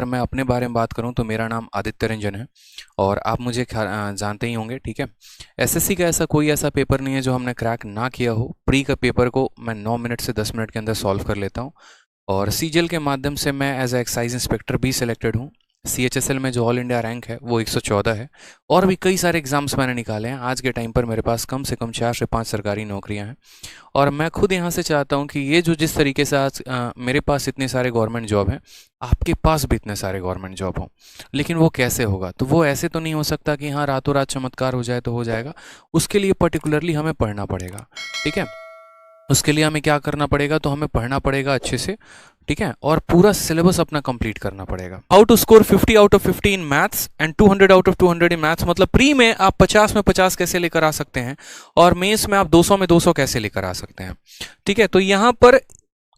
अगर मैं अपने बारे में बात करूं तो मेरा नाम आदित्य रंजन है और आप मुझे जानते ही होंगे। ठीक है। एसएससी का कोई ऐसा पेपर नहीं है जो हमने क्रैक ना किया हो। प्री का पेपर को मैं 9 मिनट से 10 मिनट के अंदर सॉल्व कर लेता हूं और सीजीएल के माध्यम से मैं एज ए एक्साइज इंस्पेक्टर भी सिलेक्टेड हूं। सीएचएसएल में जो ऑल इंडिया रैंक है वो 114 है और भी कई सारे एग्जाम्स मैंने निकाले हैं। आज के टाइम पर मेरे पास कम से कम 4 से 5 सरकारी नौकरियां हैं और मैं खुद यहाँ से चाहता हूँ कि ये जो जिस तरीके से आज मेरे पास इतने सारे गवर्नमेंट जॉब हैं, आपके पास भी इतने सारे गवर्नमेंट जॉब हों। लेकिन वो कैसे होगा? तो वो ऐसे तो नहीं हो सकता कि हाँ रातों रात चमत्कार हो जाए तो हो जाएगा। उसके लिए पर्टिकुलरली हमें पढ़ना पड़ेगा। ठीक है। उसके लिए हमें क्या करना पड़ेगा? तो हमें पढ़ना पड़ेगा अच्छे से। ठीक है। और पूरा सिलेबस अपना कंप्लीट करना पड़ेगा। How to score 50 out of 50 in maths and 200 out of 200 in maths. मतलब प्री में आप 50 में 50 कैसे लेकर आ सकते हैं और मेंस में आप 200 में 200 कैसे लेकर आ सकते हैं। ठीक है। तो यहाँ पर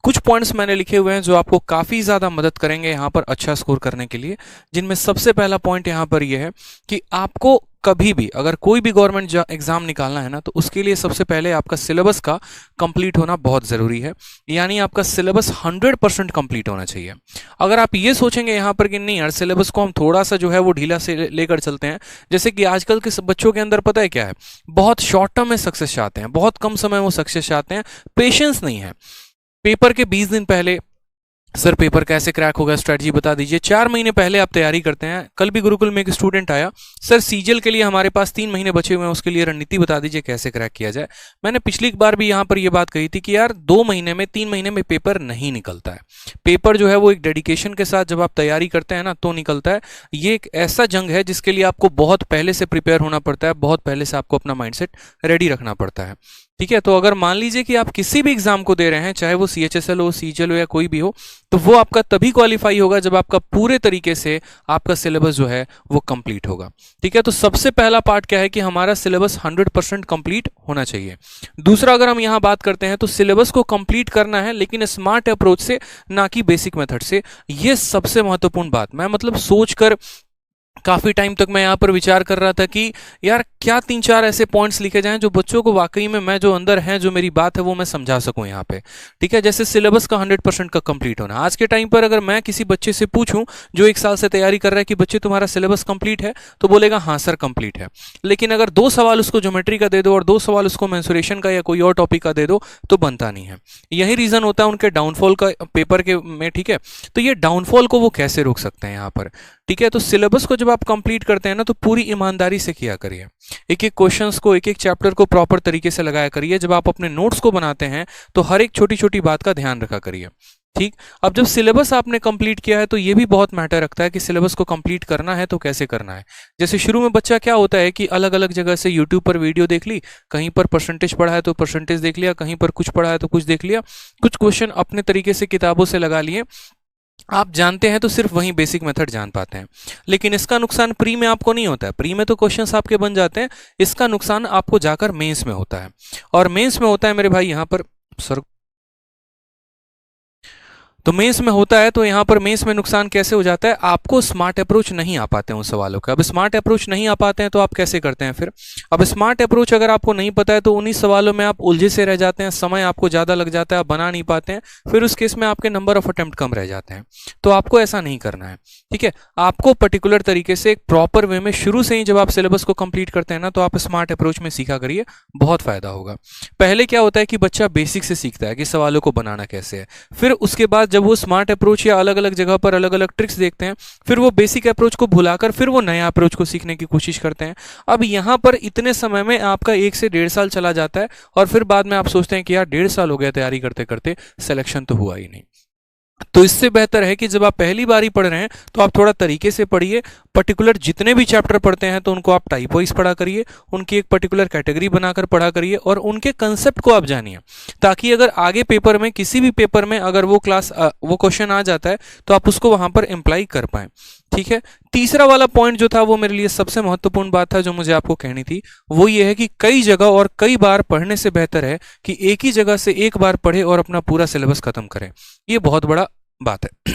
कुछ पॉइंट्स मैंने लिखे हुए हैं जो आपको काफ़ी ज़्यादा मदद करेंगे यहाँ पर अच्छा स्कोर करने के लिए। जिनमें सबसे पहला पॉइंट यहाँ पर यह है कि आपको कभी भी अगर कोई भी गवर्नमेंट एग्जाम निकालना है ना, तो उसके लिए सबसे पहले आपका सिलेबस का कंप्लीट होना बहुत ज़रूरी है। यानी आपका सिलेबस 100% कंप्लीट होना चाहिए। अगर आप ये सोचेंगे यहाँ पर कि नहीं यार सिलेबस को हम थोड़ा सा जो है वो ढीला से लेकर चलते हैं, जैसे कि आजकल के बच्चों के अंदर पता है क्या है, बहुत शॉर्ट टर्म में सक्सेस चाहते हैं, बहुत कम समय में वो सक्सेस चाहते हैं, पेशेंस नहीं है। पेपर के 20 दिन पहले सर पेपर कैसे क्रैक होगा, स्ट्रेटजी बता दीजिए। 4 महीने पहले आप तैयारी करते हैं। कल भी गुरुकुल में एक स्टूडेंट आया, सर सीजीएल के लिए हमारे पास 3 महीने बचे हुए हैं, उसके लिए रणनीति बता दीजिए कैसे क्रैक किया जाए। मैंने पिछली बार भी यहाँ पर यह बात कही थी कि यार 2 महीने में 3 महीने में पेपर नहीं निकलता है। पेपर जो है वो एक डेडिकेशन के साथ जब आप तैयारी करते हैं ना तो निकलता है। ये एक ऐसा जंग है जिसके लिए आपको बहुत पहले से प्रिपेयर होना पड़ता है, बहुत पहले से आपको अपना माइंडसेट रेडी रखना पड़ता है। ठीक है। तो अगर मान लीजिए कि आप किसी भी एग्जाम को दे रहे हैं, चाहे वो सीएचएसएल हो, सीजीएल हो या कोई भी हो, तो वो आपका तभी क्वालिफाई होगा जब आपका पूरे तरीके से आपका सिलेबस जो है वो कंप्लीट होगा। ठीक है। तो सबसे पहला पार्ट क्या है कि हमारा सिलेबस 100% कंप्लीट होना चाहिए। दूसरा, अगर हम यहां बात करते हैं तो सिलेबस को कंप्लीट करना है लेकिन स्मार्ट अप्रोच से, ना कि बेसिक मेथड से। ये सबसे महत्वपूर्ण बात। मैं मतलब सोचकर काफी टाइम तक मैं यहाँ पर विचार कर रहा था कि यार क्या 3-4 ऐसे पॉइंट्स लिखे जाएं जो बच्चों को वाकई में मैं जो अंदर है, जो मेरी बात है वो मैं समझा सकूं यहाँ पे। ठीक है। जैसे सिलेबस का 100% का कंप्लीट होना। आज के टाइम पर अगर मैं किसी बच्चे से पूछूं जो 1 साल से तैयारी कर रहा है कि बच्चे तुम्हारा सिलेबस कंप्लीट है, तो बोलेगा हाँ सर कंप्लीट है। लेकिन अगर 2 सवाल उसको ज्योमेट्री का दे दो और 2 सवाल उसको मेंसुरेशन का या कोई और टॉपिक का दे दो तो बनता नहीं है। यही रीजन होता है उनके डाउनफॉल का पेपर के में। ठीक है। तो ये डाउनफॉल को वो कैसे रोक सकते हैं यहाँ पर? ठीक है। तो सिलेबस को जब आप कंप्लीट करते हैं ना तो पूरी ईमानदारी से किया करिए। एक एक क्वेश्चंस को, एक एक चैप्टर को प्रॉपर तरीके से लगाया करिए। जब आप अपने नोट्स को बनाते हैं तो हर एक छोटी छोटी बात का ध्यान रखा करिए। ठीक। अब जब सिलेबस आपने कंप्लीट किया है तो ये भी बहुत मैटर रखता है कि सिलेबस को कंप्लीट करना है तो कैसे करना है। जैसे शुरू में बच्चा क्या होता है कि अलग अलग जगह से यूट्यूब पर वीडियो देख ली, कहीं पर परसेंटेज पढ़ा है तो परसेंटेज देख लिया, कहीं पर कुछ पढ़ा है तो कुछ देख लिया, कुछ क्वेश्चन अपने तरीके से किताबों से लगा लिए। आप जानते हैं तो सिर्फ वही बेसिक मेथड जान पाते हैं। लेकिन इसका नुकसान प्री में आपको नहीं होता है। प्री में तो क्वेश्चंस आपके बन जाते हैं। इसका नुकसान आपको जाकर मेंस में होता है। और मेंस में होता है मेरे भाई यहाँ पर सर, तो मेंस में होता है तो यहाँ पर मेंस में नुकसान कैसे हो जाता है, आपको स्मार्ट अप्रोच नहीं आ पाते हैं उन सवालों का। अब स्मार्ट अप्रोच नहीं आ पाते हैं तो आप कैसे करते हैं फिर? अब स्मार्ट अप्रोच अगर आपको नहीं पता है तो उन्हीं सवालों में आप उलझे से रह जाते हैं, समय आपको ज़्यादा लग जाता है, आप बना नहीं पाते हैं, फिर उस केस में आपके नंबर ऑफ अटेम्प्ट कम रह जाते हैं। तो आपको ऐसा नहीं करना है। ठीक है। आपको पर्टिकुलर तरीके से एक प्रॉपर वे में शुरू से ही जब आप सिलेबस को कंप्लीट करते हैं ना तो आप स्मार्ट अप्रोच में सीखा करिए, बहुत फायदा होगा। पहले क्या होता है कि बच्चा बेसिक से सीखता है कि सवालों को बनाना कैसे है, फिर उसके बाद जब वो स्मार्ट अप्रोच या अलग अलग जगह पर अलग अलग ट्रिक्स देखते हैं, फिर वो बेसिक अप्रोच को भुलाकर फिर वो नया अप्रोच को सीखने की कोशिश करते हैं। अब यहाँ पर इतने समय में आपका 1 से 1.5 साल चला जाता है और फिर बाद में आप सोचते हैं कि यार 1.5 साल हो गया तैयारी करते करते, सिलेक्शन तो हुआ ही नहीं। तो इससे बेहतर है कि जब आप पहली बार ही पढ़ रहे हैं तो आप थोड़ा तरीके से पढ़िए। पर्टिकुलर जितने भी चैप्टर पढ़ते हैं तो उनको आप टाइप वाइज पढ़ा करिए, उनकी एक पर्टिकुलर कैटेगरी बनाकर पढ़ा करिए और उनके कंसेप्ट को आप जानिए, ताकि अगर आगे पेपर में, किसी भी पेपर में अगर वो क्वेश्चन आ जाता है तो आप उसको वहां पर इम्प्लाई कर पाए। ठीक है। तीसरा वाला पॉइंट जो था वो मेरे लिए सबसे महत्वपूर्ण बात था जो मुझे आपको कहनी थी, वो ये है कि कई जगह और कई बार पढ़ने से बेहतर है कि एक ही जगह से एक बार पढ़े और अपना पूरा सिलेबस खत्म करें। ये बहुत बड़ा बात है।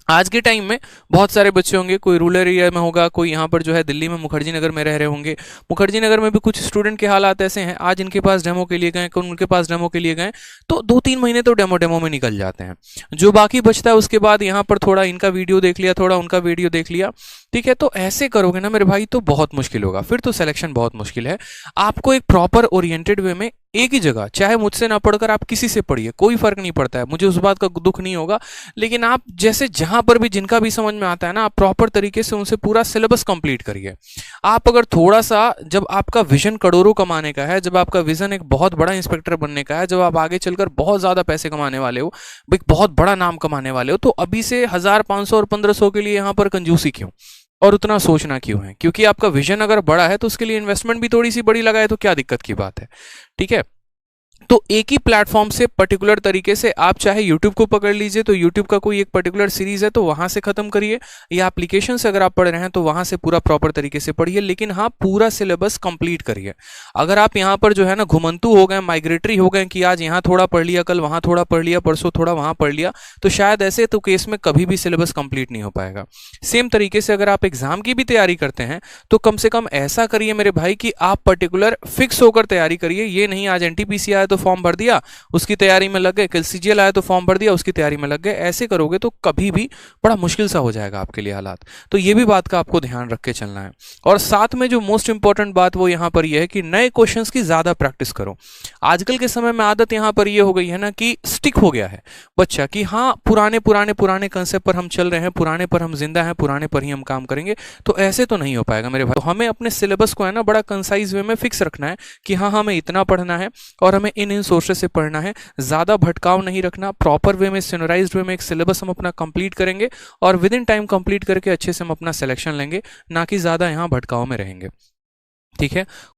आज के टाइम में बहुत सारे बच्चे होंगे, कोई रूरल एरिया में होगा, कोई यहाँ पर जो है दिल्ली में मुखर्जी नगर में रह रहे होंगे। मुखर्जी नगर में भी कुछ स्टूडेंट के हालात ऐसे हैं, आज इनके पास डेमो के लिए गए, कल उनके पास डेमो के लिए गए, तो 2-3 महीने तो डेमो डेमो में निकल जाते हैं। जो बाकी बचता है उसके बाद यहाँ पर थोड़ा इनका वीडियो देख लिया, थोड़ा उनका वीडियो देख लिया, ठीक है। तो ऐसे करोगे ना मेरे भाई तो बहुत मुश्किल होगा, फिर तो सिलेक्शन बहुत मुश्किल है। आपको एक प्रॉपर ओरिएंटेड वे में एक ही जगह, चाहे मुझसे ना पढ़कर आप किसी से पढ़िए, कोई फर्क नहीं पड़ता है, मुझे उस बात का दुख नहीं होगा। लेकिन आप जैसे जहां पर भी जिनका भी समझ में आता है ना, आप प्रॉपर तरीके से उनसे पूरा सिलेबस कंप्लीट करिए। आप अगर थोड़ा सा, जब आपका विजन करोड़ों कमाने का है, जब आपका विजन एक बहुत बड़ा इंस्पेक्टर बनने का है, जब आप आगे चलकर बहुत ज्यादा पैसे कमाने वाले हो, एक बहुत बड़ा नाम कमाने वाले हो, तो अभी से 1000, 500 और 1500 के लिए यहाँ पर कंजूसी क्यों और उतना सोचना क्यों है? क्योंकि आपका विजन अगर बड़ा है तो उसके लिए इन्वेस्टमेंट भी थोड़ी सी बड़ी लगाए तो क्या दिक्कत की बात है, ठीक है। तो एक ही प्लेटफॉर्म से पर्टिकुलर तरीके से आप चाहे YouTube को पकड़ लीजिए, तो YouTube का कोई एक पर्टिकुलर सीरीज है तो वहां से खत्म करिए, या एप्लीकेशन से अगर आप पढ़ रहे हैं तो वहां से पूरा प्रॉपर तरीके से पढ़िए, लेकिन हाँ पूरा सिलेबस कंप्लीट करिए। अगर आप यहाँ पर जो है ना घुमंतु हो गए, माइग्रेटरी हो गए कि आज यहाँ थोड़ा पढ़ लिया, कल वहां थोड़ा पढ़ लिया, परसों थोड़ा वहां पढ़ लिया, तो शायद ऐसे तो केस में कभी भी सिलेबस कंप्लीट नहीं हो पाएगा। सेम तरीके से अगर आप एग्जाम की भी तैयारी करते हैं तो कम से कम ऐसा करिए मेरे भाई कि आप पर्टिकुलर फिक्स होकर तैयारी करिए। ये नहीं आज एनटीपीसी आया तो फॉर्म भर दिया, उसकी तैयारी में लग गए, कल सीजीएल आया तो फॉर्म भर दिया, उसकी तैयारी में लग गए। ऐसे करोगे तो कभी भी बड़ा मुश्किल सा हो जाएगा आपके लिए हालात। तो ये भी बात का आपको ध्यान रख के चलना है। और साथ में जो मोस्ट इंपॉर्टेंट बात वो यहाँ पर यह है कि नए क्वेश्चंस की ज्यादा प्रैक्टिस करो। आजकल के समय में आदत यहाँ पर यह हो गई है ना कि स्टिक हो गया है बच्चा कि हाँ पुराने पुराने पुराने कंसेप्ट पर हम चल रहे हैं, पुराने पर हम जिंदा हैं, पुराने पर ही हम काम करेंगे। तो ऐसे तो नहीं हो पाएगा मेरे भाई। तो हमें अपने सिलेबस को है ना बड़ा कंसाइज वे में फिक्स रखना है कि हाँ हमें इतना पढ़ना है और हमें इन सोर्सेस से पढ़ना है, ज्यादा भटकाव नहीं रखना, प्रॉपर वे में सिनराइज्ड वे में एक सिलेबस हम अपना कंप्लीट करेंगे और विद इन टाइम कंप्लीट करके अच्छे से हम अपना सिलेक्शन लेंगे, ना कि ज्यादा यहाँ भटकाव में रहेंगे, ठीक है।